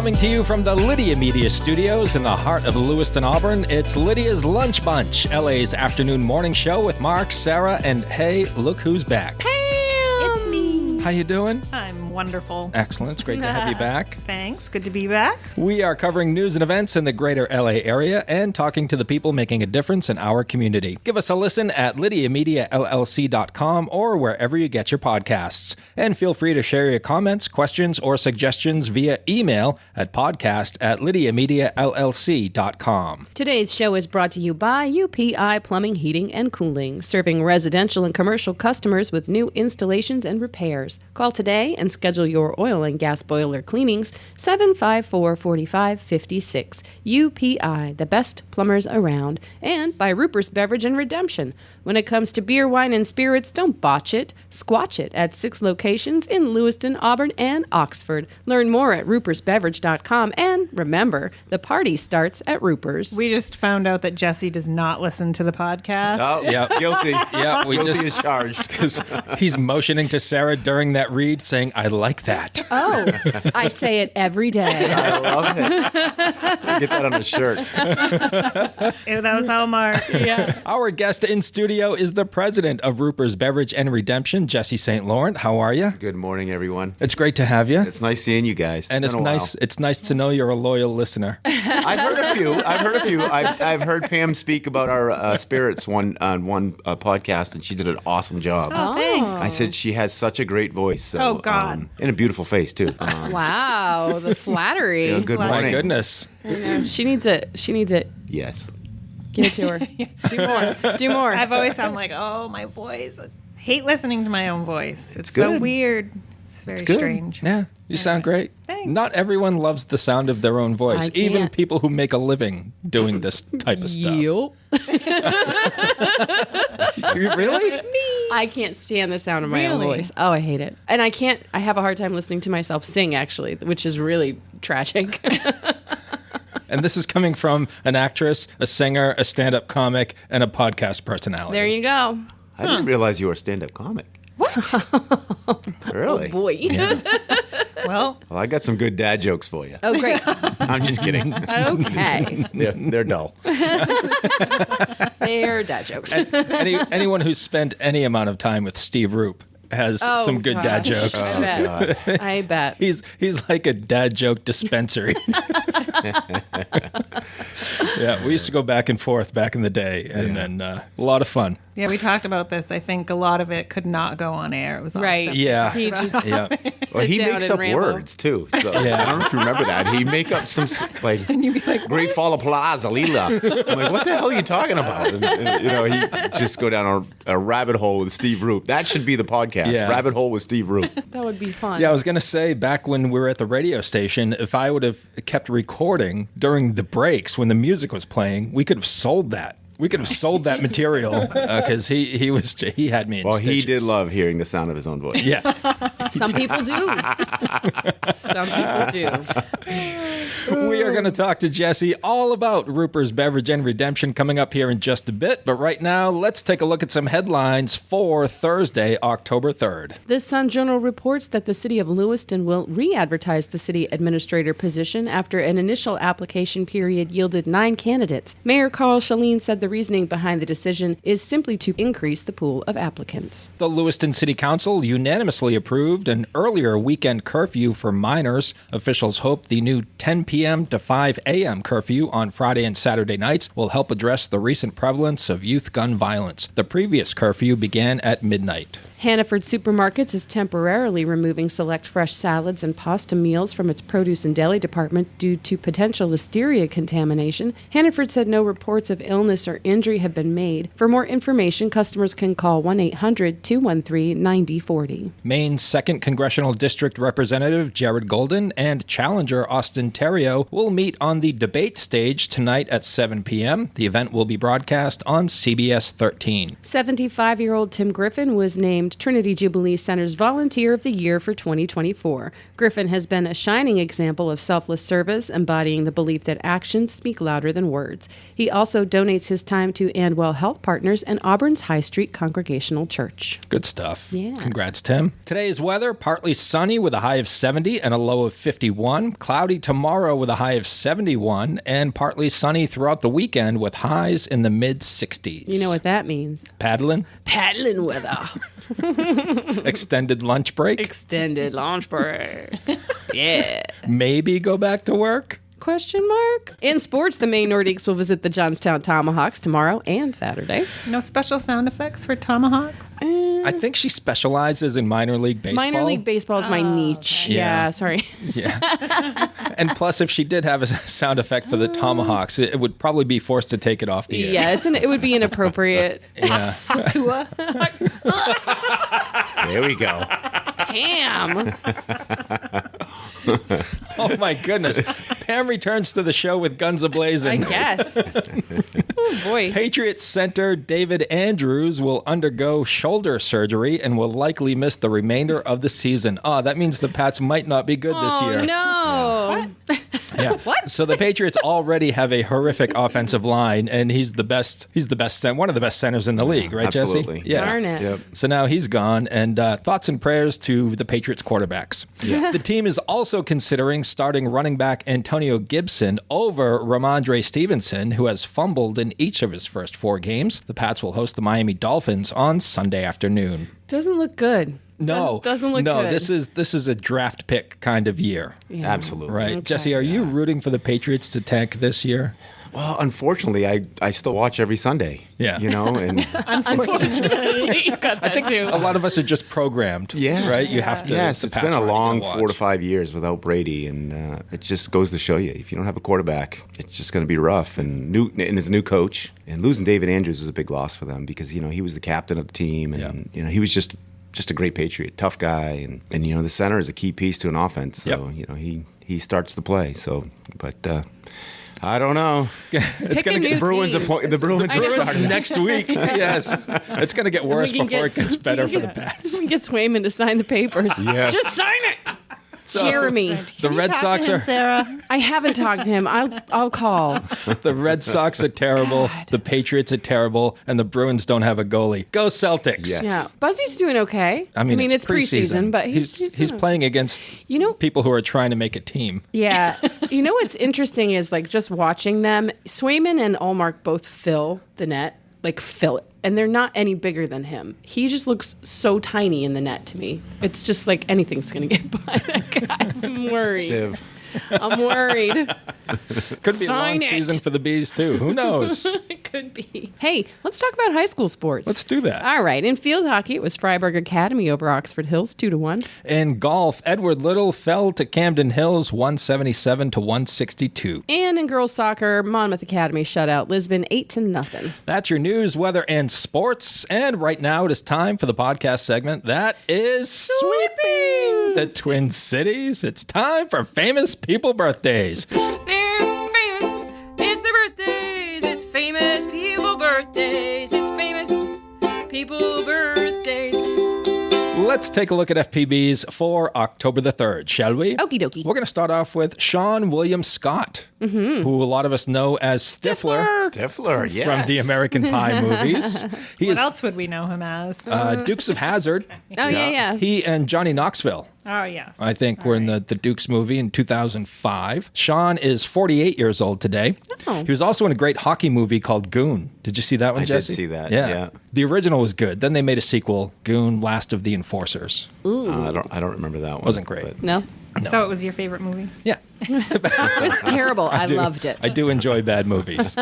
Coming to you from the Lydia Media Studios in the heart of Lewiston, Auburn, it's Lydia's Lunch Bunch, LA's afternoon morning show with Mark, Sarah, and hey, look who's back. It's me. How you doing? I'm wonderful. Excellent. It's great to have you back. Thanks. Good to be back. We are covering news and events in the greater LA area and talking to the people making a difference in our community. Give us a listen at lydiamediallc.com or wherever you get your podcasts. And feel free to share your comments, questions, or suggestions via email at podcast@lydiamediallc.com. Today's show is brought to you by UPI Plumbing, Heating, and Cooling, serving residential and commercial customers with new installations and repairs. Call today and schedule your oil and gas boiler cleanings, 754-4556. UPI, the best plumbers around. And by Roopers Beverage and Redemption. When it comes to beer, wine, and spirits, don't botch it. Squatch it at 6 locations in Lewiston, Auburn, and Oxford. Learn more at roopersbeverage.com. And remember, the party starts at Roopers. We just found out that Jesse does not listen to the podcast. Oh, Yep. guilty. Yeah, we Guilty just is charged. because he's motioning to Sarah during that read, saying, "I like that." Oh, I say it every day. I love it. Get that on a shirt. Ew, that was all Mark. Yeah. Our guest in studio is the president of Roopers Beverage and Redemption, Jesse St. Laurent. How are you? Good morning, everyone. It's great to have you. It's nice seeing you guys. And it's been a while. nice. It's nice to know you're a loyal listener. I've heard a few. I've heard Pam speak about our spirits on one podcast, and she did an awesome job. Oh, thanks. I said she has such a great voice. So, Oh, God. and a beautiful face too. Wow, the flattery. Good My My morning. goodness. She needs it. She needs it. Yes. Give it to her. Do more. Do more. I've always sound like, oh, my voice. I hate listening to my own voice. It's good. so weird. It's very good. strange. Yeah, you sound great. Thanks. Not everyone loves the sound of their own voice, I even can't. people who make a living doing this type of stuff. Yup. Really? I can't stand the sound of my own Really? voice. Oh, I hate it. And I have a hard time listening to myself sing, actually, which is really tragic. And this is coming from an actress, a singer, a stand-up comic, and a podcast personality. There you go. I didn't realize you were a stand-up comic. What? Really? Boy. Well, Well, I got some good dad jokes for you. Oh, great. I'm just kidding. Okay. They're dull. They're dad jokes. Anyone who's spent any amount of time with Steve Roop has Oh, some good dad gosh. jokes. I bet. I bet. He's like a dad joke dispensary. Yeah, we used to go back and forth back in the day, and then a lot of fun. yeah, we talked about this. I think a lot of it could not go on air. It was all Right. stuff Yeah. He just Yeah. sit Well, he down makes and up ramble. words too. So Yeah. I don't know if you remember that. He'd make up some like, you'd be like, Great Fall of Plaza, Lila. I'm like, what the hell are you talking about? And, he just go down a rabbit hole with Steve Roop. That should be the podcast. Yeah. Rabbit Hole with Steve Roop. That would be fun. Yeah, I was going to say, back when we were at the radio station, if I would have kept recording during the breaks when the music was playing, we could have sold that. We could have sold that material because he had me in Well, stitches. he did love hearing the sound of his own voice. Yeah. Some people do. Some people do. We are going to talk to Jesse all about Roopers Beverage and Redemption coming up here in just a bit. But right now, let's take a look at some headlines for Thursday, October 3rd. The Sun-Journal reports that the city of Lewiston will re-advertise the city administrator position after an initial application period yielded 9 candidates. Mayor Carl Shaleen said the reasoning behind the decision is simply to increase the pool of applicants. The Lewiston City Council unanimously approved an earlier weekend curfew for minors. Officials hope the new 10 p.m. to 5 a.m. curfew on Friday and Saturday nights will help address the recent prevalence of youth gun violence. The previous curfew began at midnight. Hannaford Supermarkets is temporarily removing select fresh salads and pasta meals from its produce and deli departments due to potential listeria contamination. Hannaford said no reports of illness or injury have been made. For more information, customers can call 1-800-213-9040. Maine's 2nd Congressional District Representative Jared Golden and challenger Austin Terrio will meet on the debate stage tonight at 7 p.m. The event will be broadcast on CBS 13. 75-year-old Tim Griffin was named named Trinity Jubilee Center's Volunteer of the Year for 2024. Griffin has been a shining example of selfless service, embodying the belief that actions speak louder than words. He also donates his time to Andwell Health Partners and Auburn's High Street Congregational Church. Good stuff. Yeah. Congrats, Tim. Today's weather, partly sunny with a high of 70 and a low of 51. Cloudy tomorrow with a high of 71 and partly sunny throughout the weekend with highs in the mid-60s. You know what that means? Paddling? Paddling weather. Extended lunch break? Extended launch break. Yeah. Maybe go back to work? Question mark? In sports, the Maine Nordiques will visit the Johnstown Tomahawks tomorrow and Saturday. No special sound effects for tomahawks? I think she specializes in minor league baseball. Minor league baseball is my niche. okay. Yeah, sorry. Yeah. And plus, if she did have a sound effect for the Tomahawks, it would probably be forced to take it off the air. Yeah, it would be inappropriate. Yeah. There we go. Damn. Oh, my goodness. Pam returns to the show with guns I a-blazing. guess. Oh, boy. Patriots center David Andrews will undergo shoulder surgery and will likely miss the remainder of the season. That means the Pats might not be good this year. Oh, no. Yeah. What? So the Patriots already have a horrific offensive line, and he's the best. He's the best. One of the best centers in the league, right, absolutely. Jesse? Yeah. Darn it. Yep. So now he's gone, and thoughts and prayers to the Patriots quarterbacks. Yeah. The team is also considering starting running back Antonio Gibson over Ramondre Stevenson, who has fumbled in each of his first 4 games. The Pats will host the Miami Dolphins on Sunday afternoon. Doesn't look good. No, Doesn't look no. good. This is a draft pick kind of year, Yeah. Absolutely. right? Okay. Jesse, are you rooting for the Patriots to tank this year? Well, unfortunately, I still watch every Sunday. Yeah. You know, and Unfortunately, you got that I think too. a lot of us are just programmed. Yes. Right? You have to. yes, the it's Pats been a are long to watch. 4 to 5 years without Brady, and it just goes to show you if you don't have a quarterback, it's just going to be rough. And his new coach, and losing David Andrews was a big loss for them because he was the captain of the team, and he was just a great Patriot, tough guy, and the center is a key piece to an offense. So he starts the play. So, but I don't know. It's Pick a going to new get Bruins. team. The Bruins are Bruins starting. next week. Yes, it's going to get worse We can before it get gets better we for can the get- Pats. We can get Swayman to sign the papers. Yes. Just sign it. Jeremy. The Red Talk Sox to him, are Sarah. I haven't talked to him. I'll call. the Red Sox are terrible. The Patriots are terrible, and the Bruins don't have a goalie. Go Celtics! Yes. Yeah, Buzzy's doing okay. I mean, it's preseason, but he's playing against people who are trying to make a team. Yeah. What's interesting is like just watching them. Swayman and Allmark both fill the net, like fill it. And they're not any bigger than him. He just looks so tiny in the net to me. It's just like anything's going to get by that guy. I'm worried. Civ. I'm worried. Could be a long Sign it. season for the Bees too. Who knows? It could be. Hey, let's talk about high school sports. Let's do that. All right. In field hockey, it was Freiburg Academy over Oxford Hills 2-1. In golf, Edward Little fell to Camden Hills 177 to 162. And in girls soccer, Monmouth Academy shut out Lisbon 8-0. That's your news, weather, and sports. And right now it is time for the podcast segment that is sweeping the Twin Cities. It's time for famous people birthdays. They're famous. It's their birthdays. It's famous people birthdays. It's famous people birthdays. Let's take a look at FPBs for October the 3rd, shall we? Okie dokie. We're going to start off with Sean William Scott, who a lot of us know as Stifler Stifler, yes. from the American Pie movies. He What is else would we know him as? Dukes of Hazzard. Oh, yeah. He and Johnny Knoxville, Oh, yes. I think, were in the Dukes movie in 2005. Sean is 48 years old today. Oh. He was also in a great hockey movie called Goon. Did you see that one, I did Jesse? see that, Yeah. yeah. The original was good. Then they made a sequel, Goon, Last of the Enforcers. I don't remember that one. Wasn't great. but- No? So it was your favorite movie? Yeah. It was terrible. I loved it. I do enjoy bad movies.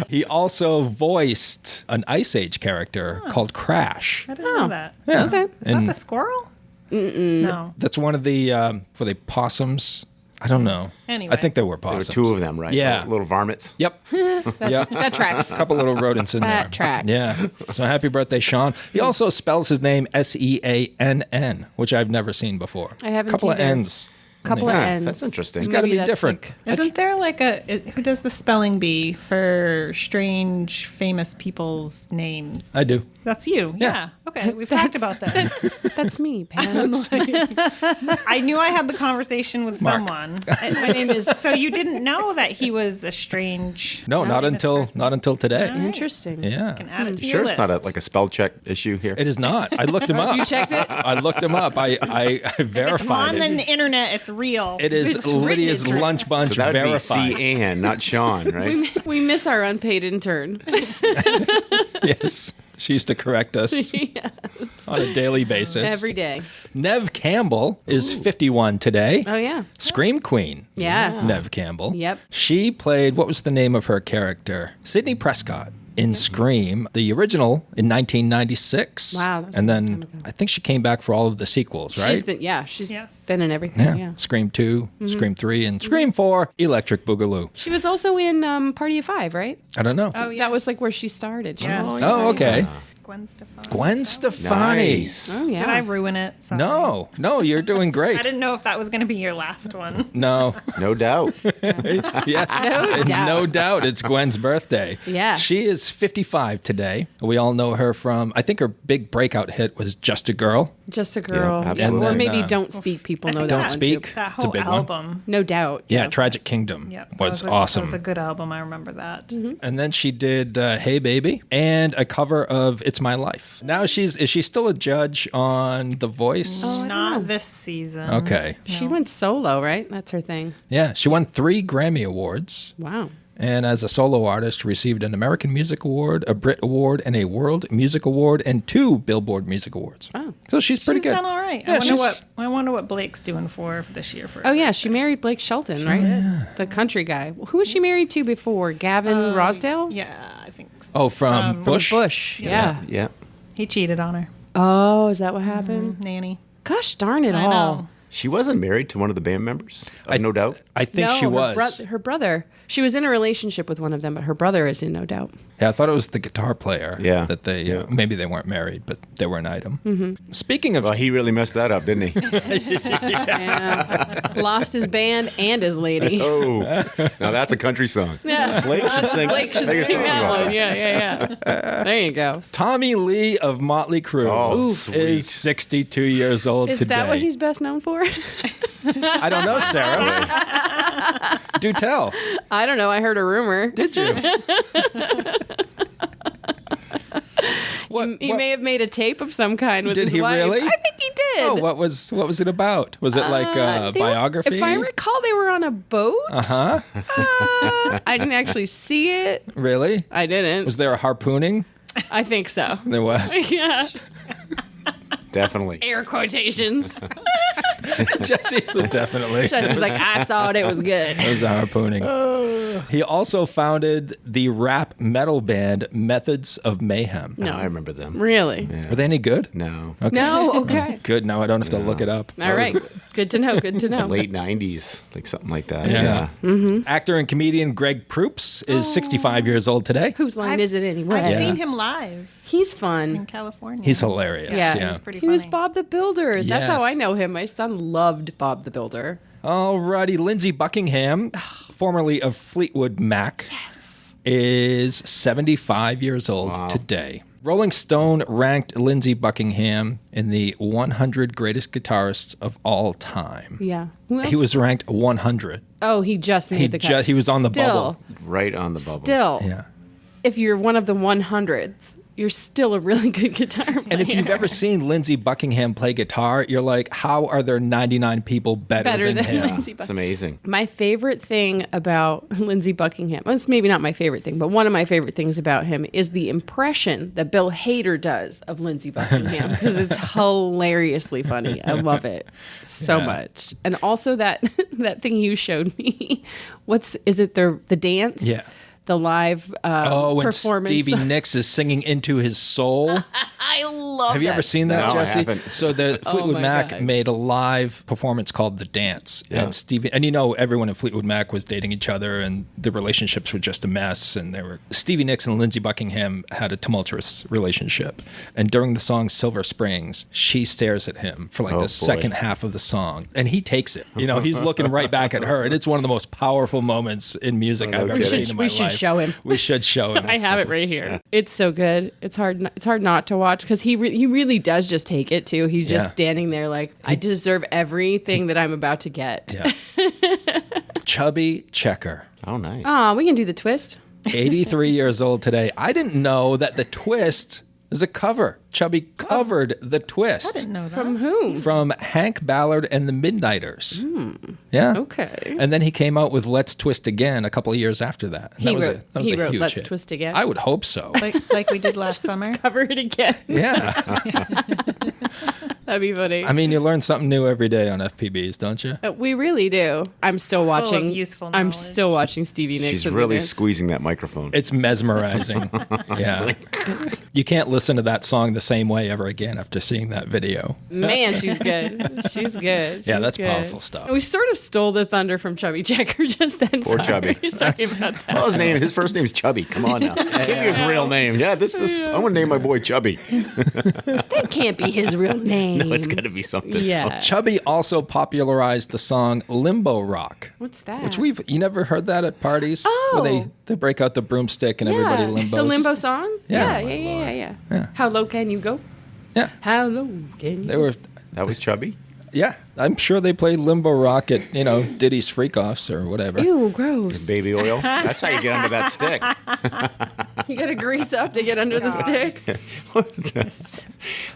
He also voiced an Ice Age character called Crash. I didn't know that. Yeah. Okay. Is that the squirrel? No. That's one of the, were they possums? I don't know. Anyway. I think they were There were possums. 2 of them, right? Yeah. Little varmints. Yep. Yep. That tracks. A couple little rodents in there. That tracks. Yeah. So happy birthday, Sean. He also spells his name Seann, which I've never seen before. I haven't couple of either. N's. Couple of ends. That's interesting. It's got to Maybe be that's different. Isn't there like who does the spelling bee for strange famous people's names? I do. That's you. Yeah. Okay. We've talked about this. That's me, Pam. I knew I had the conversation with Mark. someone. My name is. So you didn't know that he was a strange. No, not until today. Interesting. Yeah. Can add it to Sure, your it's not list. like a spell check issue here. It is not. I looked him up. You checked it? I looked him up. I It's verified on the it. internet. It's real. It is It's written, Lydia's it's written. lunch bunch So that would be verified. C. Ann, not Sean, right? We miss our unpaid intern. Yes. She used to correct us on a daily basis. Every day. Nev Campbell is 51 today. Oh, yeah. Scream Queen. Yes. Nev Campbell. Yep. She played, what was the name of her character? Sydney Prescott in Scream, the original in 1996. Wow, that was And a long then time ago. I think she came back for all of the sequels, right? She's Yes. been in everything. Yeah. Scream 2, Scream 3, and Scream 4, Electric Boogaloo. She was also in Party of Five, right? I don't know. Oh, yeah. That was like where she started. She Yes. was- Oh, okay. Gwen Stefani. Gwen Stefani. Nice. Oh, yeah. Did I ruin it? Sorry. No, you're doing I great. didn't know if that was going to be your last one. No, No doubt. yeah, No doubt. no doubt, it's Gwen's birthday. Yeah. She is 55 today. We all know her from. I think her big breakout hit was "Just a Girl." Just a girl. Yeah, absolutely. Or And then, maybe Don't Speak. People know that Don't one, too. Speak. That It's a whole big one. album. No doubt. Yeah, Tragic Kingdom Yep, was that awesome. That was a good album. I remember that. And then she did "Hey Baby" and a cover of "It's My Life." Now is she still a judge on The Voice? Not this season. Okay. She went solo, right? That's her thing. Yeah, she won 3 Grammy Awards. Wow. And as a solo artist, received an American Music Award, a Brit Award, and a World Music Award, and 2 Billboard Music Awards. Oh. So she's pretty She's good. done all right. Yeah, I wonder what Blake's doing for this year. Oh, yeah. She married Blake Shelton, right? The country guy. Who was she married to before? Gavin Rosdale? Yeah, I think so. Oh, from Bush? Bush. Yeah. Yeah. He cheated on her. Oh, is that what happened? Nanny. Gosh darn it I all. know. She wasn't married to one of the band members, no doubt. I think No, she was. Her brother. She was in a relationship with one of them, but her brother is in No Doubt. Yeah, I thought it was the guitar player. Yeah. That they Yeah. maybe they weren't married, but they were an item. Mm-hmm. Speaking of Well, he really messed that up, didn't he? Yeah. Lost his band and his lady. Oh, now that's a country song. Yeah. Blake should sing. Blake should make a sing song that about one. Yeah. There you go. Tommy Lee of Motley Crue Oh, is sweet. 62 years old Is today. that what he's best known for? I don't know, Sarah. Do tell. I don't know. I heard a rumor. Did you? He may have made a tape of some kind with Did his he wife. really? I think he did. Oh, what was it about? Was it like a They were- biography? If I recall, they were on a boat. Uh-huh. I didn't actually see it. Really? I didn't. Was there a harpooning? I think so. There was. Yeah. Definitely. Air quotations. Jesse, definitely. Jesse's like, I saw it. It was good. It was a harpooning. He also founded the rap metal band Methods of Mayhem. No. I remember them. Really? Were they any good? No. Okay. No? Okay. Good. Now I don't have to look it up. All right. Good to know. Good to know. Late 90s, like something like that. Yeah. Yeah. Actor and comedian Greg Proops is 65 years old today. Whose line is it anyway? I've Yeah. seen him live He's in fun. California. He's hilarious. Yeah. He's pretty He funny. was Bob the Builder. That's Yes. how I know him. My son loved Bob the Builder. Alrighty, Lindsey Buckingham, formerly of Fleetwood Mac, is 75 years old today. Rolling Stone ranked Lindsey Buckingham in the 100 greatest guitarists of all time. Yeah. Who else? He was ranked 100. Oh, he just made the cut. He was on the bubble. Right on the bubble. Still, Yeah. if you're one of the 100th, you're still a really good guitar player. And if you've ever seen Lindsey Buckingham play guitar, you're like, how are there 99 people better than him? Lindsey It's Buckingham. amazing. My favorite thing about Lindsey Buckingham, well, it's maybe not my favorite thing, but one of my favorite things about him is the impression that Bill Hader does of Lindsey Buckingham because it's hilariously funny. I love it so much. And also that thing you showed me. Is it the dance? Yeah. The live Oh, and performance. Stevie Nicks is singing into his soul. I love Have you ever that seen that, No, I Jesse? haven't. So the Fleetwood my Mac God. made a live performance called "The Dance," and Stevie, and everyone in Fleetwood Mac was dating each other, and the relationships were just a mess. And Stevie Nicks and Lindsey Buckingham had a tumultuous relationship. And during the song "Silver Springs," she stares at him for like Oh, the boy. second half of the song, and he takes it. He's looking right back at her, and it's one of the most powerful moments in music I've ever kidding. seen in my We life. should show him. We should show him. I have it right here. It's so good. It's hard. It's hard not to watch because he really does just take it too. He's just Yeah. standing there like, I deserve everything that I'm about to get. Yeah. Chubby Checker. Oh, nice. Oh, we can do the twist. 83 years old today. I didn't know that The Twist is a cover. Chubby covered The Twist. I didn't know that. From whom? From Hank Ballard and the Midnighters. Yeah. Okay. And then he came out with Let's Twist Again a couple of years after that. And He that wrote- was he a wrote huge Let's hit. Twist Again? I would hope so. like we did last summer. Cover it again. Yeah. That'd be funny. I mean, you learn something new every day on FPBs, don't you? We really do. I'm still watching. useful I'm knowledge. still watching Stevie Nicks. She's and the really Dance. squeezing that microphone. It's mesmerizing. Yeah. You can't listen to that song the same way ever again after seeing that video. Man, she's good. She's good. Yeah, She's that's good. powerful stuff. We sort of stole the thunder from Chubby Checker just then. Poor Sorry. Chubby. Sorry about that. Well, his first name's Chubby. Come on now. Give me his real name. Yeah, this. I want to name my boy Chubby. That can't be his real name. No, it's got to be something. Yeah. Chubby also popularized the song Limbo Rock. What's that? Which you never heard that at parties? Oh. Where they break out the broomstick and everybody limbos. The limbo song? Yeah. Yeah. How low can you go? Yeah. How low can you They were, That was Chubby. yeah. I'm sure they played Limbo Rock at, Diddy's Freak Offs or whatever. Ew, gross. Baby oil. That's how you get under that stick. You gotta grease up to get under the stick.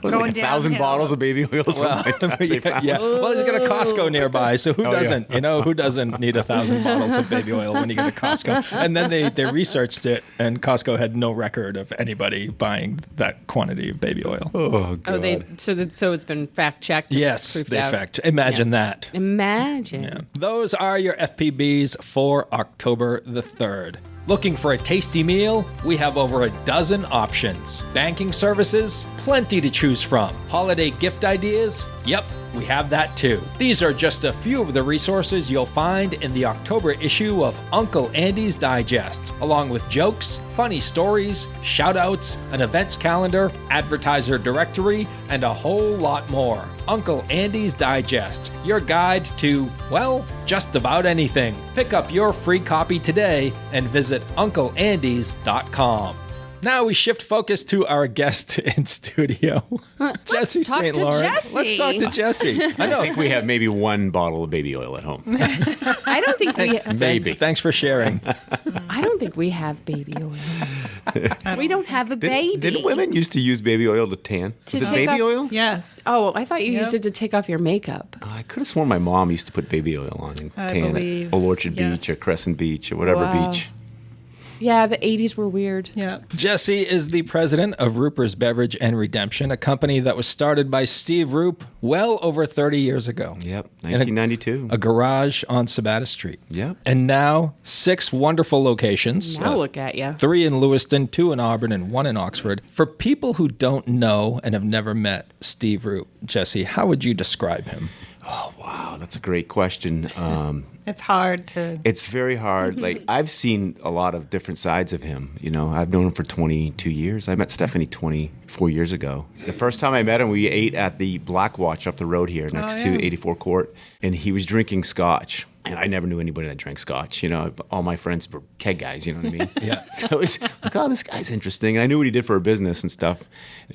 Was it like 1,000 downhill. bottles of baby oil? Something like that they found? Yeah. Well, he's got a Costco nearby, so who Oh, yeah. doesn't? Who doesn't need 1,000 bottles of baby oil when you get a Costco? And then they researched it, and Costco had no record of anybody buying that quantity of baby oil. Oh, God. So it's been fact checked. Yes, proofed they out. fact. Imagine that. Imagine. Yeah. Those are your FPBs for October the 3rd. Looking for a tasty meal? We have over a dozen options. Banking services? Plenty to choose from. Holiday gift ideas? Yep, we have that too. These are just a few of the resources you'll find in the October issue of Uncle Andy's Digest, along with jokes, funny stories, shout-outs, an events calendar, advertiser directory, and a whole lot more. Uncle Andy's Digest, your guide to, well, just about anything. Pick up your free copy today and visit UncleAndys.com. Now we shift focus to our guest in studio, Jesse talk St. to Laurent. Jesse. Let's talk to Jesse. I know. I think we have maybe one bottle of baby oil at home. I don't think we. Maybe. Thanks for sharing. I don't think we have baby oil. We don't have a baby. Didn't women used to use baby oil to tan? To Was it take baby off- oil? Yes. Oh, I thought you Yep. used it to take off your makeup. I could have sworn my mom used to put baby oil on and I tan believe, at Old Orchard yes. Beach or Crescent Beach or whatever Wow. beach. Yeah, the 80s were weird. Yeah. Jesse is the president of Roopers Beverage and Redemption, a company that was started by Steve Roop well over 30 years ago. Yep, In a- 1992. A garage on Sabata Street. Yep. And now 6 wonderful locations. Now look at you. 3 in Lewiston, 2 in Auburn, and 1 in Oxford. For people who don't know and have never met Steve Roop, Jesse, how would you describe him? Oh, wow, that's a great question. It's hard to. It's very hard. Like, I've seen a lot of different sides of him. I've known him for 22 years. I met Stephanie 24 years ago. The first time I met him, we ate at the Black Watch up the road here next to 84 Court, and he was drinking scotch. And I never knew anybody that drank scotch. All my friends were keg guys, you know what I mean? Yeah. So it was like, oh, this guy's interesting. And I knew what he did for a business and stuff.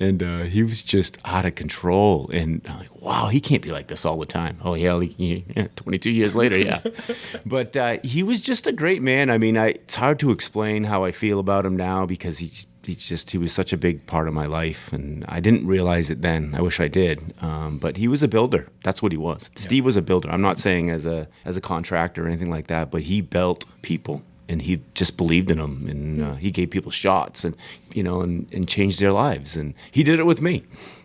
And he was just out of control. And I'm like, wow, he can't be like this all the time. Oh, yeah, 22 years later, yeah. But he was just a great man. I mean, it's hard to explain how I feel about him now because he was such a big part of my life, and I didn't realize it then. I wish I did. But he was a builder. That's what he was. Steve was a builder. I'm not saying as a contractor or anything like that, but he built people, and he just believed in them, and he gave people shots, and and changed their lives. And he did it with me.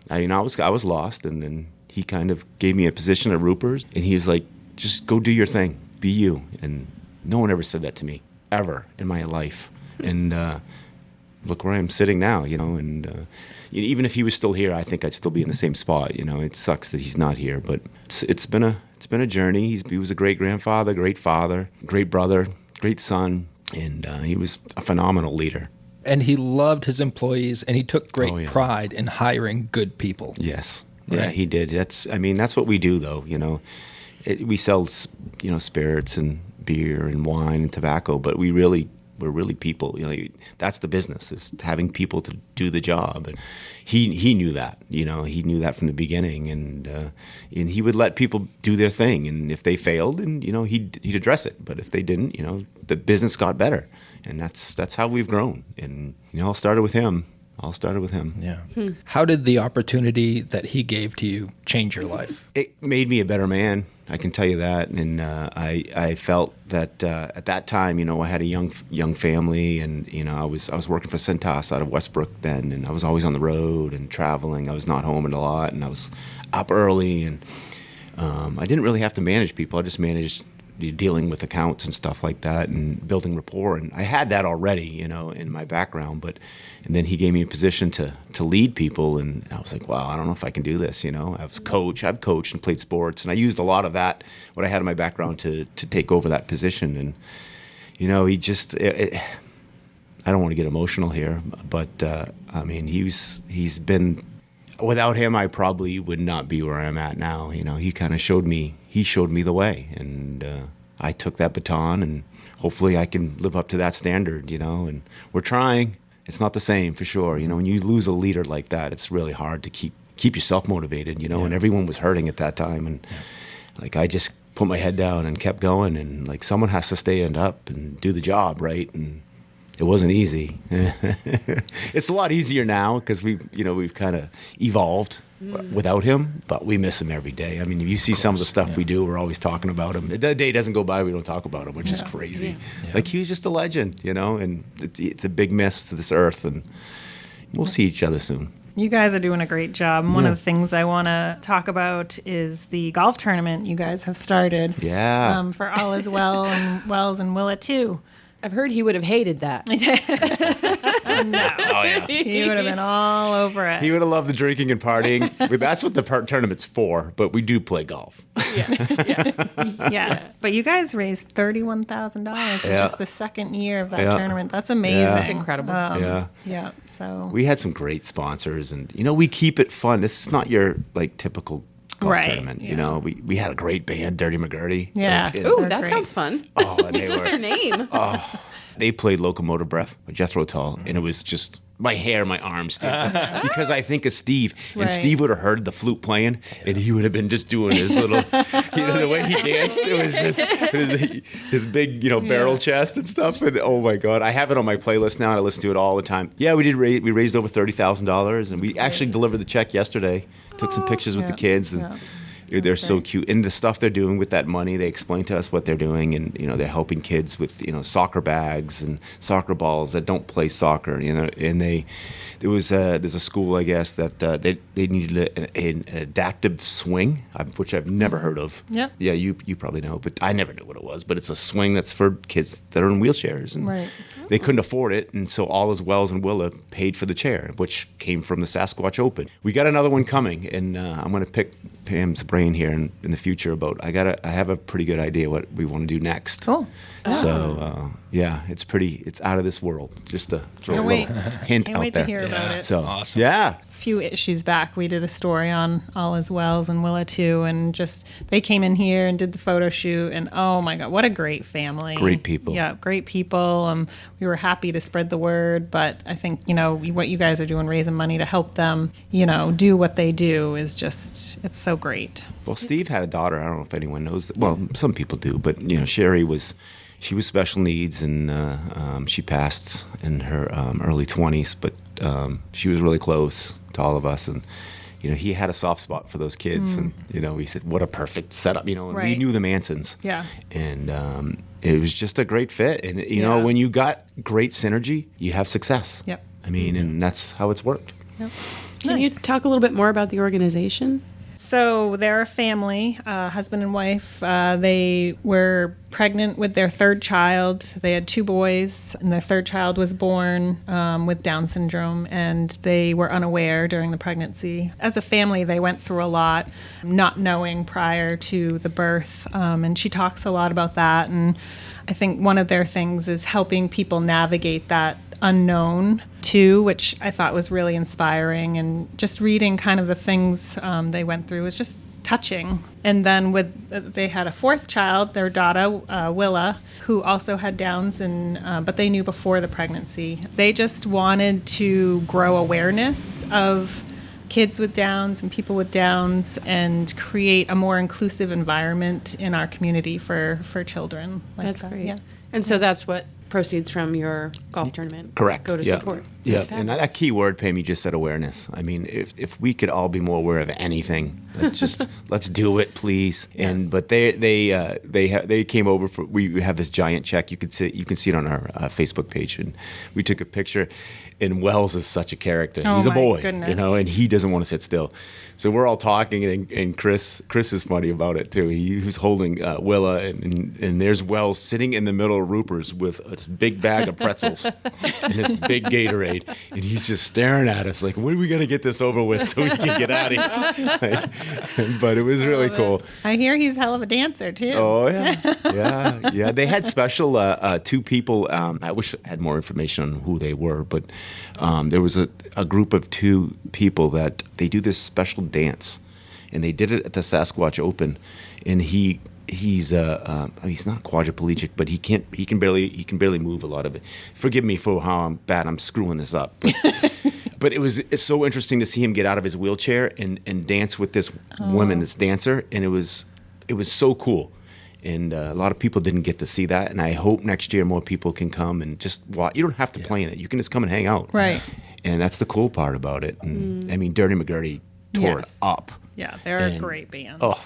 I was lost, and then he kind of gave me a position at Roopers, and he was like, just go do your thing, be you. And no one ever said that to me ever in my life, and look where I'm sitting now, and even if he was still here, I think I'd still be in the same spot. It sucks that he's not here, but it's been a journey. He was a great grandfather, great father, great brother, great son, and he was a phenomenal leader. And he loved his employees, and he took great pride in hiring good people. Yes. Right? Yeah, he did. That's what we do, though. We sell, spirits and beer and wine and tobacco, but we're really people. That's the business, is having people to do the job. And he knew that. He knew that from the beginning, and he would let people do their thing. And if they failed, and he'd address it. But if they didn't, the business got better, and that's how we've grown. And it all started with him. Yeah. How did the opportunity that he gave to you change your life? It made me a better man. I can tell you that. And I felt that at that time, I had a young family, and I was working for Cintas out of Westbrook then, and I was always on the road and traveling. I was not home a lot, and I was up early, and I didn't really have to manage people. I just managed dealing with accounts and stuff like that, and building rapport. And I had that already, in my background. And then he gave me a position to lead people, and I was like, wow, I don't know if I can do this. I've coached and played sports, and I used a lot of that, what I had in my background, to take over that position. And he just, I don't want to get emotional here, but he's been. Without him, I probably would not be where I'm at now. He kind of showed me the way, and I took that baton, and hopefully I can live up to that standard, and we're trying. It's not the same, for sure. When you lose a leader like that, it's really hard to keep yourself motivated, and everyone was hurting at that time, and I just put my head down and kept going, and someone has to stand up and do the job, right? And it wasn't easy. It's a lot easier now because we've kind of evolved without him, but we miss him every day. If you see some of the stuff we do, we're always talking about him. The day doesn't go by we don't talk about him, which is crazy. Yeah. He was just a legend, and it's a big miss to this earth, and we'll see each other soon. You guys are doing a great job. And one of the things I want to talk about is the golf tournament you guys have started. Yeah. For All Is Well and Wells and Willa too. I've heard he would have hated that. No. Oh, yeah. He would have been all over it. He would have loved the drinking and partying. But that's what the tournament's for. But we do play golf. Yes. But you guys raised $31,000 in just the second year of that tournament. That's amazing. That's incredible. Yeah. So we had some great sponsors, and we keep it fun. This is not your typical golf tournament. We had a great band, Dirty McGurdy. Yes. Ooh, that sounds fun. Oh, and just their name. They played Locomotive Breath with Jethro Tull, and it was just my hair, my arms stands up because I think of Steve, and Steve would have heard the flute playing, and he would have been just doing his little, the way he danced. It was just his big, barrel chest and stuff. And oh my God, I have it on my playlist now, and I listen to it all the time. Yeah, we did. We raised over $30,000, and we actually delivered the check yesterday. Took some pictures with the kids, and they're so cute. And the stuff they're doing with that money, they explain to us what they're doing, and they're helping kids with soccer bags and soccer balls that don't play soccer. And there's a school, I guess, that they needed an adaptive swing, which I've never heard of. Yep. Yeah, you probably know, but I never knew what it was. But it's a swing that's for kids that are in wheelchairs, and they couldn't afford it, and so All Is Wells and Willa paid for the chair, which came from the Sasquatch Open. We got another one coming, and I'm going to pick Pam's brain here in the future about. I have a pretty good idea what we want to do next. Cool. So it's out of this world. Just to throw a little hint Can't out wait there. to hear about it. So awesome. Yeah. A few issues back, we did a story on All Is Wells and Willa too, and just they came in here and did the photo shoot, and oh my God, what a great family! Great people. Yeah, great people. We were happy to spread the word, but I think what you guys are doing, raising money to help them, do what they do, is just it's so great. Well, Steve had a daughter. I don't know if anyone knows that. Well, some people do, but Sherry was. She was special needs, and she passed in her early 20s, but she was really close to all of us. And, he had a soft spot for those kids. And, we said, what a perfect setup, and we knew the Mansons. Yeah. And it was just a great fit. And, when you got great synergy, you have success. Yep. And that's how it's worked. Yep. Can you talk a little bit more about the organization? So they're a family, husband and wife. They were pregnant with their third child. They had 2 boys, and their third child was born with Down syndrome, and they were unaware during the pregnancy. As a family, they went through a lot, not knowing prior to the birth, and she talks a lot about that. And I think one of their things is helping people navigate that unknown too, which I thought was really inspiring. And just reading kind of the things they went through was just touching. And then they had a 4th child, their daughter Willa, who also had Downs, and but they knew before the pregnancy. They just wanted to grow awareness of kids with Downs and people with Downs and create a more inclusive environment in our community for children. That's great. Yeah. And so that's what proceeds from your golf tournament Correct. go to Yeah. support. Yeah, That's and fabulous. that key word, Pam, you just said awareness. I mean, if we could all be more aware of anything, let's do it, please. And but they came over for, we have this giant check. You can see it on our Facebook page, and we took a picture. And Wells is such a character. Oh, He's a my boy, goodness. and he doesn't want to sit still. So we're all talking, and Chris is funny about it too. He was holding Willa, and there's Wells sitting in the middle of Roopers with a big bag of pretzels and this big Gatorade, and he's just staring at us like, when are we gonna get this over with so we can get out of here? But it was really cool. I hear he's hell of a dancer too. Oh yeah, yeah. They had special 2 people. I wish I had more information on who they were, but there was a group of 2 people that they do this special dance, and they did it at the Sasquatch Open, and he's not quadriplegic, but he can barely move a lot of it. Forgive me for how bad I'm screwing this up, but it's so interesting to see him get out of his wheelchair and dance with this woman, this dancer, and it was so cool. And a lot of people didn't get to see that, and I hope next year more people can come and just watch. You don't have to play in it; you can just come and hang out. Right. And that's the cool part about it. And I mean, Dirty McGurdy tore Yes. it up. Yeah, they're a great band. Oh,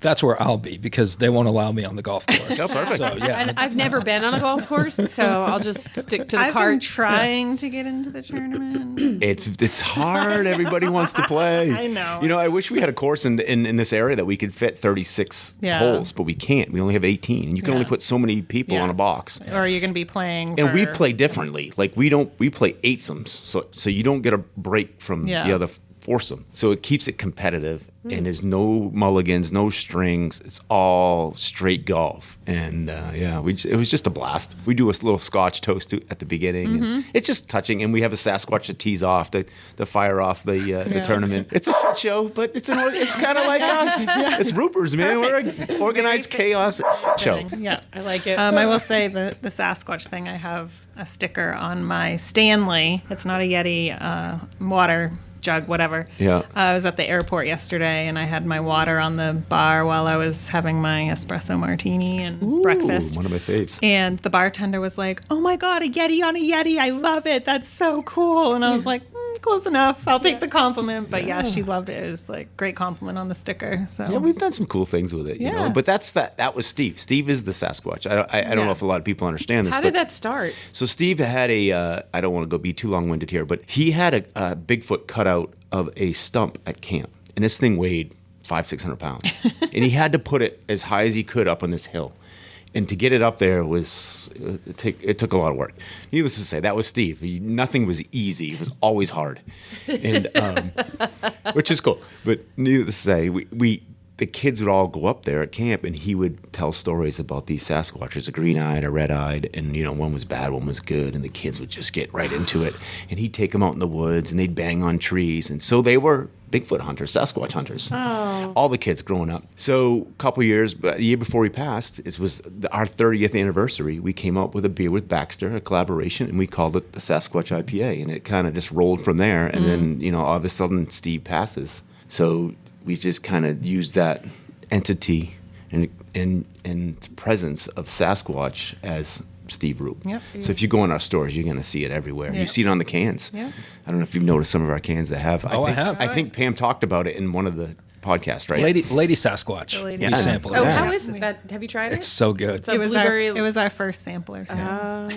That's where I'll be because they won't allow me on the golf course. Oh, perfect. So, yeah. And I've never been on a golf course, so I'll just stick to the I've cart. been trying to get into the tournament. it's hard. Everybody wants to play. I know. You know, I wish we had a course in this area that we could fit 36 Yeah. holes, but we can't. We only have 18, and you can only Yeah. put so many people on a Yes. box. Or you can be playing. And we for- play differently. Like we play eightsomes, so you don't get a break from Yeah. the other foursome. So it keeps it competitive, and there's no mulligans, no strings. It's all straight golf. And it was just a blast. We do a little Scotch toast at the beginning, and it's just touching. And we have a Sasquatch to tease off to fire off the tournament. It's a shit show, but it's kind of like us. It's Roopers, man. We're an organized chaos show. Yeah. I like it. I will say the Sasquatch thing, I have a sticker on my Stanley. It's not a Yeti water jug, whatever. Yeah. I was at the airport yesterday, and I had my water on the bar while I was having my espresso martini and breakfast. One of my faves. And the bartender was like, "Oh my God, a Yeti on a Yeti. I love it. That's so cool." And I was like, close enough. I'll take the compliment. But yeah, she loved it. It was like great compliment on the sticker. So Yeah, we've done some cool things with it, you know. Yeah. But that was Steve. Steve is the Sasquatch. I don't know if a lot of people understand this. How but did that start? So Steve had I don't want to be too long-winded here, but he had a Bigfoot cutout of a stump at camp, and this thing weighed 500-600 pounds, and he had to put it as high as he could up on this hill, and to get it up there it took a lot of work. Needless to say, that was Steve. Nothing was easy; it was always hard, and which is cool. But needless to say, the kids would all go up there at camp, and he would tell stories about these Sasquatches, a green-eyed, a red-eyed, and, you know, one was bad, one was good, and the kids would just get right into it. And he'd take them out in the woods, and they'd bang on trees. And so they were Bigfoot hunters, Sasquatch hunters. Oh. All the kids growing up. So a couple years, a year before he passed, it was our 30th anniversary, we came up with a beer with Baxter, a collaboration, and we called it the Sasquatch IPA. And it kind of just rolled from there. And then, you know, all of a sudden, Steve passes. So we just kind of used that entity and presence of Sasquatch as Steve Roop. Yep. So if you go in our stores, you're going to see it everywhere. Yeah. You see it on the cans. Yeah. I don't know if you've noticed some of our cans that have. I have. I think Pam talked about it in one of the podcasts, right? Lady Sasquatch. The Lady We Sasquatch. sampled Oh, it. how is it? Have you tried it? It's so good. So It was, blueberry. it was our first sampler. So.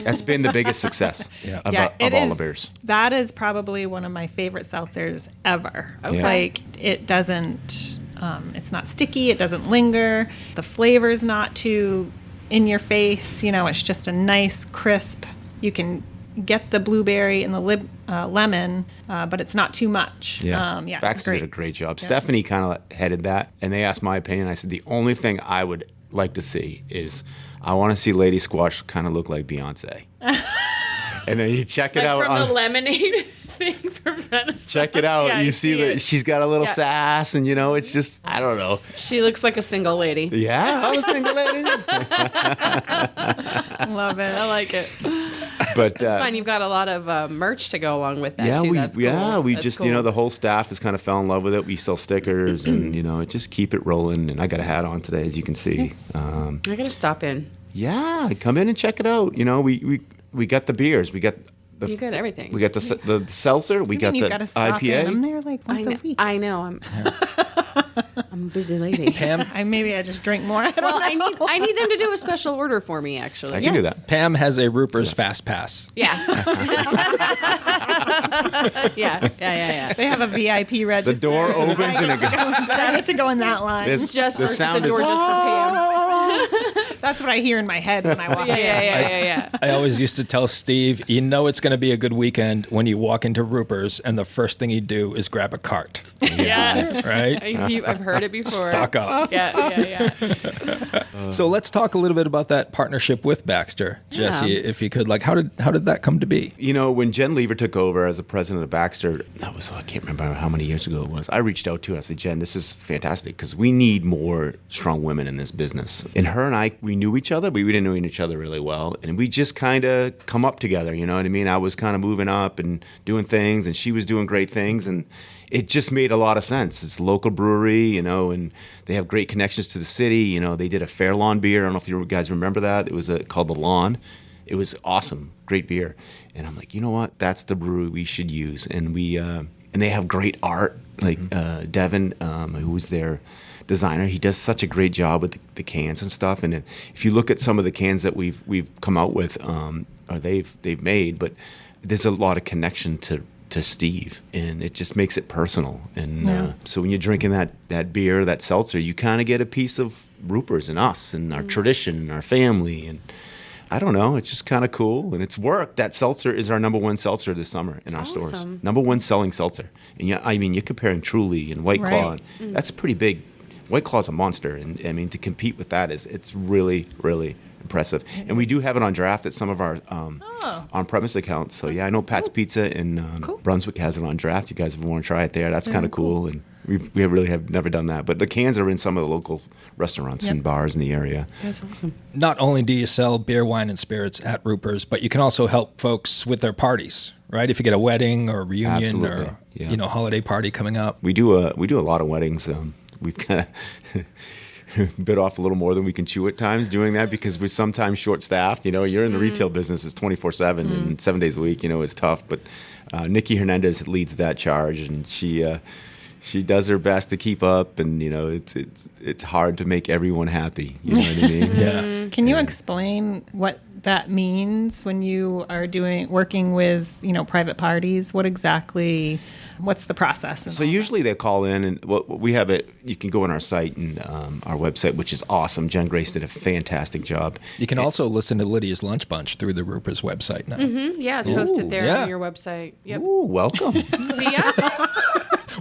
That's been the biggest success of it all is- the beers. That is probably one of my favorite seltzers ever. Okay. Like, it doesn't It's not sticky. It doesn't linger. The flavor's not too in your face. It's just a nice, crisp. You can get the blueberry and the lemon, but it's not too much. Yeah, it's Baxter great. did a great job. Stephanie kind of headed that, and they asked my opinion. I said the only thing I would like to see is I want to see Lady Squash kind of look like Beyonce. And then you check it out from on the lemonade thing from Renaissance. check it out. Yeah, you I see it. that she's got a little Yeah. sass, and it's just I don't know. She looks like a single lady. Yeah, I'm a single lady. Love it. I like it. But It's fine. You've got a lot of merch to go along with that yeah, too. we That's cool. we That's just cool. the whole staff has kind of fell in love with it. We sell stickers, and just keep it rolling. And I got a hat on today, as you can see. I gotta stop in. Yeah, come in and check it out. We got the beers. We got You got everything. We got the seltzer. We got You the got to stop in. I'm IPA. there like once a week. I know. I'm a busy lady. Pam, Maybe I just drink more. I don't Well, know. I need them to do a special order for me. Actually, I can do that. Pam has a Roopers Fast Pass. Yeah. yeah. They have a VIP register. The door opens and it goes. I get to go in that line. This- Just the it's sound a door is. just for Pam. That's what I hear in my head when I walk in. Yeah. I always used to tell Steve, it's going to be a good weekend when you walk into Roopers and the first thing you do is grab a cart, Yes. right? I've heard it before. Stock up. Yeah. So let's talk a little bit about that partnership with Baxter, Jesse, Yeah. if you could. Like, how did that come to be? When Jen Lever took over as the president of Baxter, that was, I can't remember how many years ago it was. I reached out to her and I said, Jen, this is fantastic because we need more strong women in this business. And her and I, we knew each other, but we didn't know each other really well. And we just kind of come up together, you know what I mean? I was kind of moving up and doing things, and she was doing great things. And it just made a lot of sense. It's a local brewery, and they have great connections to the city. They did a Fair Lawn beer. I don't know if you guys remember that. It was called The Lawn. It was awesome, great beer. And I'm like, you know what? That's the brewery we should use. And and they have great art. Like Devin, who was their designer, he does such a great job with the cans and stuff. And if you look at some of the cans that we've come out with, or they've made, but there's a lot of connection to Steve, and it just makes it personal. And so when you're drinking that beer, that seltzer, you kind of get a piece of Roopers and us and our tradition and our family. And I don't know, it's just kind of cool, and it's worked. That seltzer is our number one seltzer this summer in our stores. Awesome. Number one selling seltzer. And you're comparing Truly and White Claw. Right. That's a pretty big. White Claw's a monster, and I mean to compete with that it's really, really impressive. And we do have it on draft at some of our on-premise accounts. So yeah, I know Pat's Pizza in Brunswick has it on draft. You guys want to try it there? That's kind of cool. And we really have never done that. But the cans are in some of the local restaurants and bars in the area. That's awesome. Not only do you sell beer, wine, and spirits at Roopers, but you can also help folks with their parties, right? If you get a wedding or a reunion Absolutely. or Yeah. holiday party coming up. We do a lot of weddings. We've kind of bit off a little more than we can chew at times doing that because we're sometimes short-staffed. You're in the retail business; it's 24/7 and 7 days a week. It's tough. But Nikki Hernandez leads that charge, and she does her best to keep up. And it's hard to make everyone happy. You know what I mean? Yeah. Can you explain what that means when you are working with private parties? What's the process? So usually they call in, and we have it. You can go on our site and our website, which is awesome. Jen Grace did a fantastic job. You can also listen to Lydia's Lunch Bunch through the Roopers website now. Yeah, it's posted there yeah. on your website. Yep. Ooh, welcome. See us?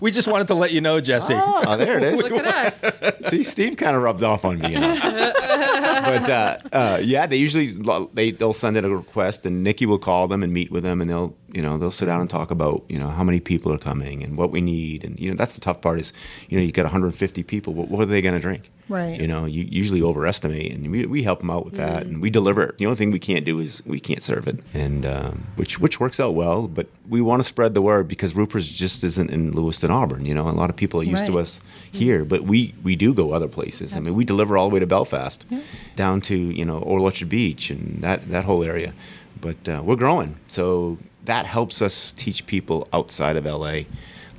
We just wanted to let you know, Jesse. Oh, there it is. Look at us. See, Steve kind of rubbed off on me. But yeah, they'll send in a request, and Nikki will call them and meet with them, and they'll sit down and talk about how many people are coming and what we need, and that's the tough part is you got 150 people. What are they going to drink? Right. You usually overestimate, and we help them out with that, and we deliver it. The only thing we can't do is we can't serve it, and which works out well. But we want to spread the word because Roopers just isn't in Lewiston, Auburn. A lot of people are used to Right. us here, but we do go other places. I mean, we deliver all the way to Belfast, down to Old Orchard Beach and that whole area. But we're growing, so that helps us teach people outside of LA.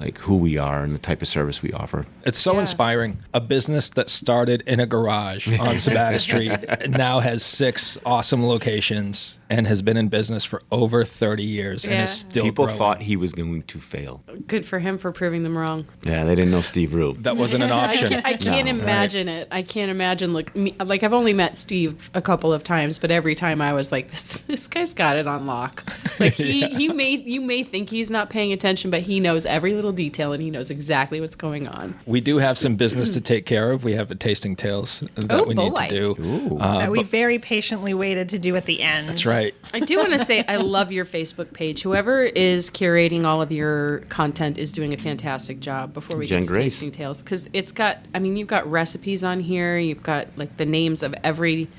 like who we are and the type of service we offer. It's so inspiring. A business that started in a garage on Sabata Street now has 6 awesome locations and has been in business for over 30 years and Yeah. is still People growing. thought he was going to fail. Good for him for proving them wrong. Yeah, they didn't know Steve Roop. That wasn't an option. I can't imagine it. I can't imagine. Like I've only met Steve a couple of times, but every time I was like, this guy's got it on lock. Like you may think he's not paying attention, but he knows every little detail and he knows exactly what's going on. We do have some business to take care of. We have a tasting tales that we need to do. That we very patiently waited to do at the end. That's right. I do want to say I love your Facebook page. Whoever is curating all of your content is doing a fantastic job before we Jen get to Grace. tasting tales, because it's got, I mean, you've got recipes on here. You've got like the names of every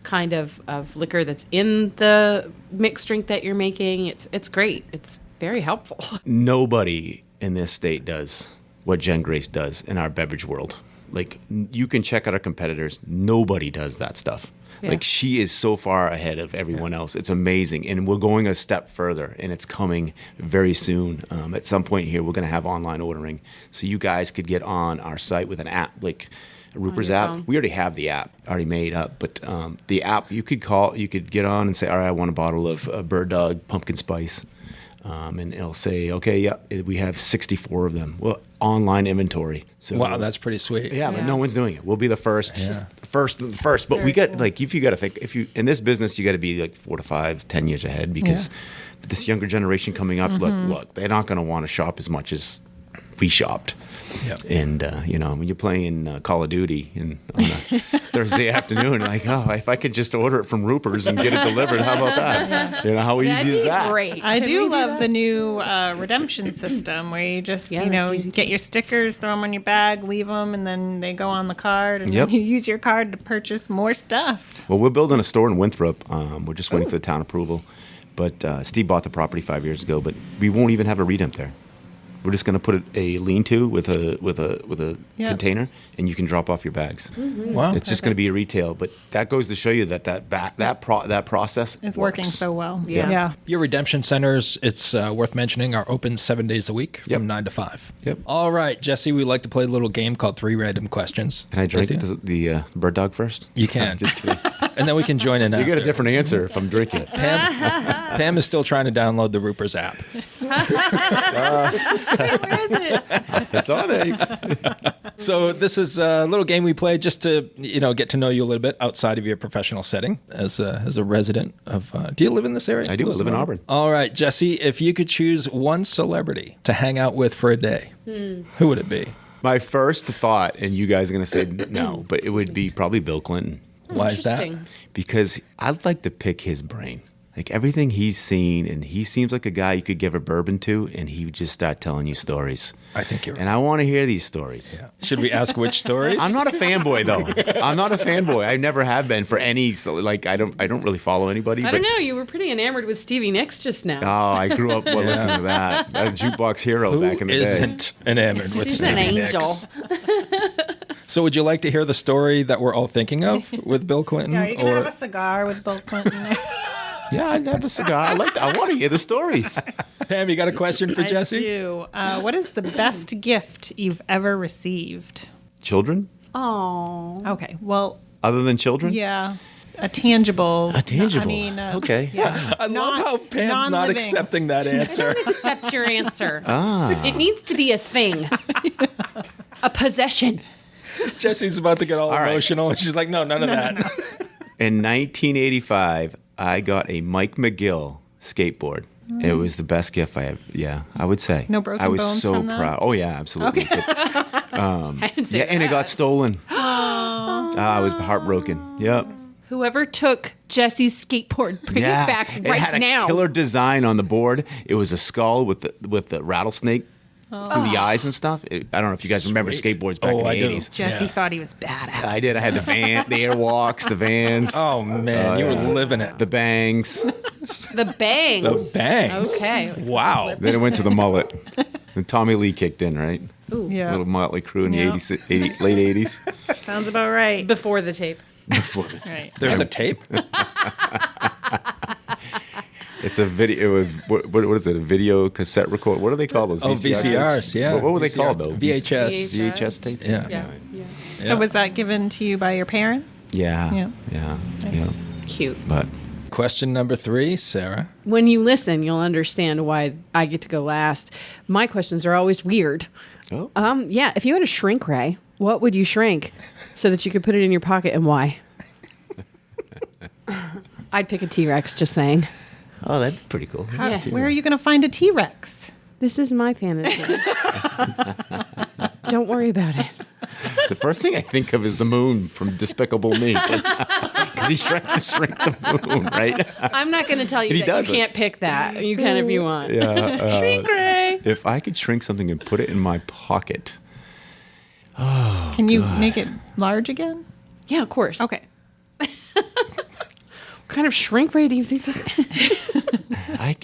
kind of liquor that's in the mixed drink that you're making. It's great. It's very helpful. Nobody in this state does what Jen Grace does in our beverage world. Like, you can check out our competitors. Nobody does that stuff. Yeah. Like, she is so far ahead of everyone else. It's amazing. And we're going a step further, and it's coming very soon. At some point here, we're going to have online ordering. So you guys could get on our site with an app, like Roopers your app. phone. We already have the app already made up. But the app, you could get on and say, all right, I want a bottle of Bird Dog pumpkin spice. And it'll say, okay, yeah, we have 64 of them. Well, online inventory. So Wow, that's pretty sweet. yeah, but Yeah. no one's doing it. We'll be the first, first. But we get like, if you got to think, if you in this business, you got to be like 4 to 5, 10 years ahead, because this younger generation coming up, look, they're not going to want to shop as much as we shopped. Yep. And when you're playing Call of Duty on a Thursday afternoon, like, oh, if I could just order it from Roopers and get it delivered, how about that? You know, how easy That'd is be that? great. I Can we do do love that? the new redemption system where you just, Yeah, that's easy get too. your stickers, throw them on your bag, leave them, and then they go on the card, and Yep. then you use your card to purchase more stuff. Well, we're building a store in Winthrop. We're just waiting for the town approval. But Steve bought the property 5 years ago, but we won't even have a redemp there. We're just going to put a lean-to with a Yep. container, and you can drop off your bags. Wow. It's just going to be a retail, but that goes to show you that process It's working works. so well. Yeah. Your redemption centers, it's worth mentioning, are open 7 days a week Yep. from 9 to 5. Yep. All right, Jesse, we like to play a little game called 3 Random Questions. Can I drink with you. the Bird Dog first? You can. Just kidding. And then we can join in You after. get a different answer if I'm drinking. Pam is still trying to download the Roopers app. Where is it? It's on there. So this is a little game we play just to get to know you a little bit outside of your professional setting as a resident of. Do you live in this area? I do. I live in Auburn. All right, Jesse. If you could choose one celebrity to hang out with for a day, who would it be? My first thought, and you guys are going to say no, but it would be probably Bill Clinton. Why is that? Interesting. Because I'd like to pick his brain. Like everything he's seen, and he seems like a guy you could give a bourbon to, and he would just start telling you stories. I think you're right. And I want to hear these stories. Yeah. Should we ask which stories? I'm not a fanboy though. I'm not a fanboy. I never have been for any. Like I don't really follow anybody. I but, don't know. You were pretty enamored with Stevie Nicks just now. Oh, I grew up listening to that. That jukebox hero Who back in the day. isn't enamored with She's an Stevie angel. Nicks? So would you like to hear the story that we're all thinking of with Bill Clinton? Yeah, you can have a cigar with Bill Clinton. Yeah, I'd have a cigar. I like that. I want to hear the stories. Pam, you got a question for I Jesse? do. What is the best gift you've ever received? Children, Oh. Okay, well, other than children. yeah, a tangible. A tangible. I mean, Okay. Yeah. I love how Pam's not non-living. accepting that answer. Accept your answer. Ah. It needs to be a thing, a possession. Jesse's about to get all right. emotional, and she's like, no, none of that. In 1985, I got a Mike McGill skateboard. It was the best gift I have. Yeah, I would say. No broken I was bones so from that? proud. Oh yeah, absolutely. Okay. I didn't say Yeah, and it that. got stolen. I was heartbroken. Yep. Whoever took Jesse's skateboard, bring Yeah. it back It right had a now. killer design on the board. It was a skull with the rattlesnake through the eyes and stuff. I don't know if you guys remember Sweet. skateboards back Oh, in the I do. 80s. Jesse Yeah. thought he was badass. I did. I had the airwalks, the vans, Oh, man, you were living it. the bangs. The bangs. The bangs. Okay. Wow. Then it went to the mullet. And Tommy Lee kicked in, right? Yeah, Little Motley Crue in the Yeah. 80s, late 80s. sounds about right. Before the tape. Before Right. There's a tape? It's a video. What is it? A video cassette record? What do they call those? Oh, VCRs. Yeah. What were they VCR. called though? VHS. VHS tapes. Yeah. Yeah. So was that given to you by your parents? Yeah. Yeah. Yeah. Nice. Yeah. Cute. But Question number 3, Sarah. When you listen, you'll understand why I get to go last. My questions are always weird. oh, Yeah, if you had a shrink ray, what would you shrink so that you could put it in your pocket, and why? I'd pick a T-Rex, just saying. oh, that's pretty cool. Yeah. Where are you going to find a T-Rex? This is my fantasy. Don't worry about it. The first thing I think of is the moon from Despicable Me. Because he tries to shrink the moon, right? I'm not going to tell you He that does you it. can't pick that. You can if you want. Yeah. Shrink ray. If I could shrink something and put it in my pocket, Can you make it large again? Yeah, of course. Okay. What kind of shrink ray do you think this is?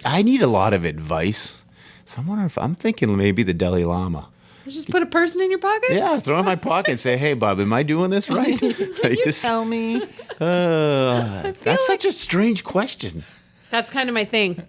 I need a lot of advice. So I'm wondering if I'm thinking maybe the Dalai Lama. Just put a person in your pocket? Yeah, throw it in my pocket and say, "Hey, Bob, am I doing this right?" Like this. Tell me. That's such a strange question. That's kind of my thing.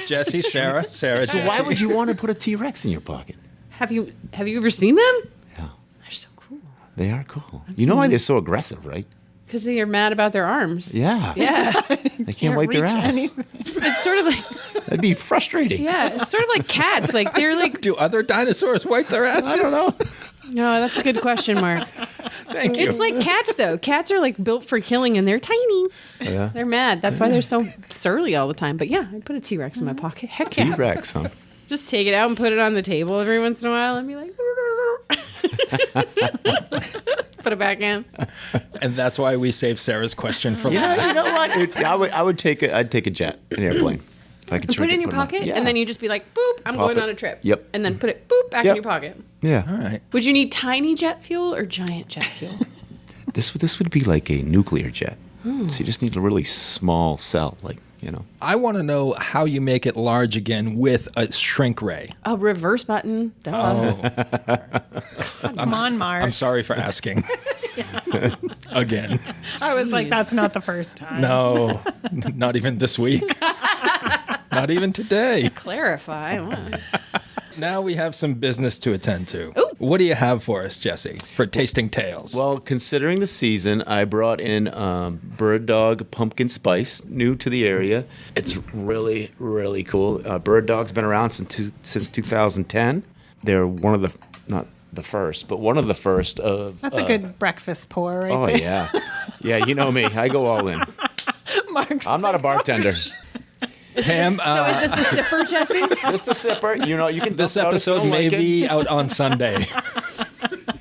Jesse, Sarah. Sarah. So why would you want to put a T-Rex in your pocket? Have you ever seen them? Yeah, They're so cool. they are cool. You know why they're so aggressive, right? Because they are mad about their arms. Yeah. Yeah. They can't wipe their reach ass. It's sort of like, That'd be frustrating. yeah, it's sort of like cats. Like they're like, Do other dinosaurs wipe their asses? I don't know. no, that's a good question, Mark. Thank you. It's like cats, though. Cats are like built for killing, and they're tiny. Yeah. They're mad. That's why they're so surly all the time. But yeah, I put a T-Rex in my pocket. Heck yeah. T-Rex, huh? Just take it out and put it on the table every once in a while and be like, put it back in. And that's why we saved Sarah's question for You last. know what? I'd take a jet, an airplane. If I could Put shrink it in your pocket, Yeah. and then you just be like, boop, I'm Pop going it. on a trip. Yep. And then put it, boop, back in Yep. your pocket. Yeah. All right. Would you need tiny jet fuel or giant jet fuel? This would be like a nuclear jet. So you just need a really small cell, like, you know. I want to know how you make it large again with a shrink ray. A reverse button. Duh. Oh, Come on, Mark. I'm sorry for asking. Again. I was like, Jeez. that's not the first time. No, not even this week. Not even today. Clarify. Wow. Now we have some business to attend to. What do you have for us, Jesse, for Tasting Tales? Well, considering the season, I brought in Bird Dog Pumpkin Spice, new to the area. It's really, really cool. Bird Dog's been around since 2010. They're one of the, not the first, but one of the first of... That's a good breakfast pour right Oh, there. yeah. Yeah, you know me. I go all in. Mark's I'm not a bartender. Pam, So is this a sipper, Jesse? Just a sipper. You know, you can... this dump it out if you episode don't may like it. be out on Sunday.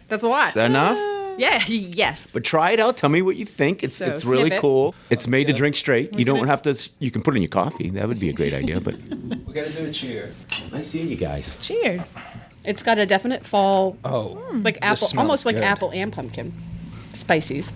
That's a lot. Is that enough? Yeah, yes. But try it out. Tell me what you think. It's So, really sniff it. cool. It's made to drink straight. You don't have to. You can put it in your coffee. That would be a great idea. But We got to do a cheer. nice seeing you guys. Cheers. It's got a definite fall, Oh, like apple, smells almost like good. apple and pumpkin. Spices.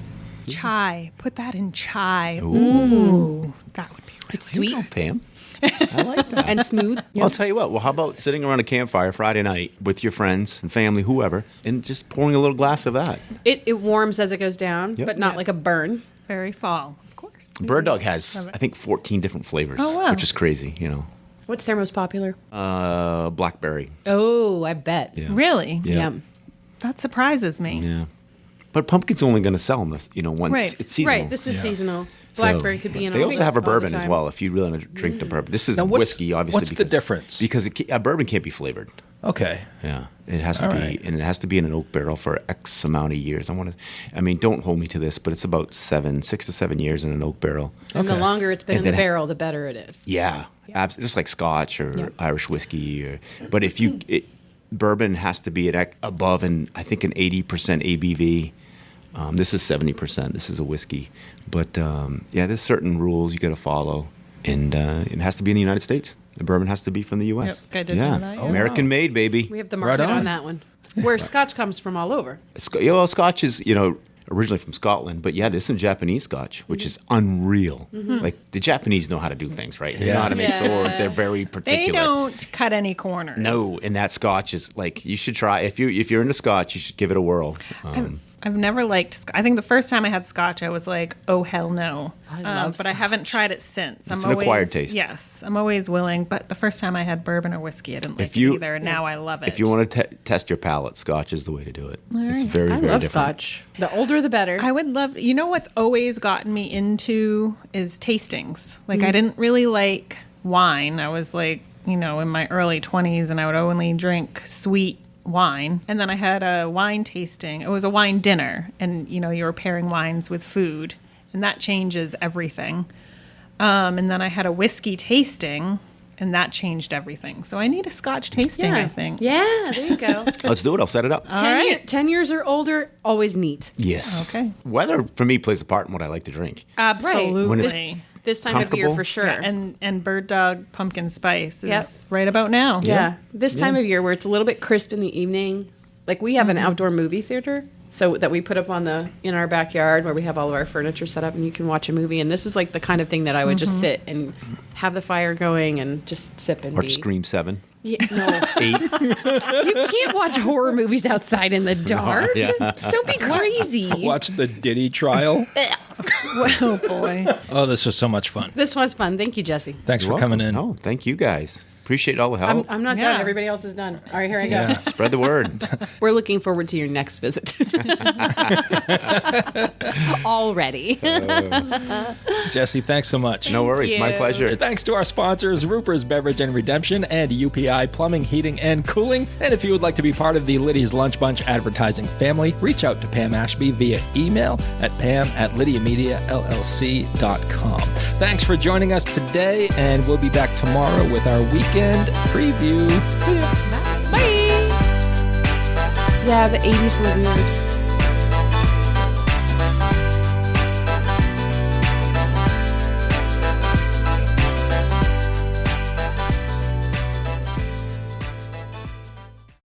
Chai. Put that in chai. Ooh. That would be really It's sweet Oh, Pam. I like that. and smooth. I'll tell you what. Well, how about sitting around a campfire Friday night with your friends and family, whoever, and just pouring a little glass of that. It warms as it goes down, Yep. but not Yes. like a burn. very fall, of course. Bird Dog has, I think, 14 different flavors, Oh, wow. which is crazy. You know, What's their most popular? blackberry. Oh, I bet. Yeah. Really? Yeah. Yum. That surprises me. Yeah. But pumpkin's only going to sell them, once Right. it's seasonal. Right, this is Yeah. seasonal. So, Blackberry could be in. They all- also have a all the bourbon as time. well. If you really want to drink the bourbon, this is Now, what's- whiskey, obviously. what's the difference? Because a bourbon can't be flavored. Okay. Yeah, it has to All be, right. and it has to be in an oak barrel for X amount of years. Don't hold me to this, but it's about 6 to 7 years in an oak barrel. And the longer it's been And in the then- barrel, the better it is. Yeah, just like Scotch or Yeah. Irish whiskey. But if bourbon has to be above an 80% ABV. This is 70%. This is a whiskey, but there's certain rules you got to follow, and it has to be in the United States. The bourbon has to be from the U.S. Yep, I didn't know that, yeah. American made, baby. We have the Right market on. on that one. Where Scotch comes from all over. Scotch is originally from Scotland, but there's some Japanese Scotch, which is unreal. Like the Japanese know how to do things, right? They know how to make Yeah. swords. They're very particular. They don't cut any corners. No, and that Scotch is like you should try if you're into Scotch, you should give it a whirl. I've never liked. I think the first time I had Scotch, I was like, "Oh hell no!" I love but I haven't tried it since. It's an acquired taste. Yes, I'm always willing. But the first time I had bourbon or whiskey, I didn't like it either. Now I love it. If you want to test your palate, Scotch is the way to do it. It's very, I very love different. Scotch. The older, the better. I would love. You know what's always gotten me into is tastings. Like I didn't really like wine. I was like, in my early 20s, and I would only drink sweet wine. And then I had a wine tasting. It was a wine dinner, and you were pairing wines with food, and that changes everything. And then I had a whiskey tasting, and that changed everything. So I need a Scotch tasting, I think. Yeah, there you go. Let's do it. I'll set it up. 10 years or older, always neat. Yes. Okay. Weather, for me, plays a part in what I like to drink. Absolutely. When it's This time of year for sure. Yeah, and Bird Dog pumpkin spice is Yep. right about now. Yeah. This time of year where it's a little bit crisp in the evening. Like we have an outdoor movie theater so that we put up in our backyard where we have all of our furniture set up and you can watch a movie. And this is like the kind of thing that I would just sit and have the fire going and just sip and Or be. Scream 7. Yeah, no. 8. You can't watch horror movies outside in the dark. Yeah. Don't be crazy. Watch the Diddy trial. Oh boy. Oh, this was so much fun. This was fun. Thank you, Jesse. Thanks You're for coming in. welcome. No, thank you guys. Appreciate all the help. I'm not Yeah. done. Everybody else is done. All right, here I go. Yeah. Spread the word. We're looking forward to your next visit. Already. Jesse, thanks so much. No worries. My you. pleasure. Thanks to our sponsors, Roopers Beverage and Redemption and UPI Plumbing, Heating, and Cooling. And if you would like to be part of the Lydia's Lunch Bunch advertising family, reach out to Pam Ashby via email at pam@lydiamediallc.com. Thanks for joining us today, and we'll be back tomorrow with our weekend preview. See ya. Bye. Yeah, the 80s were weird.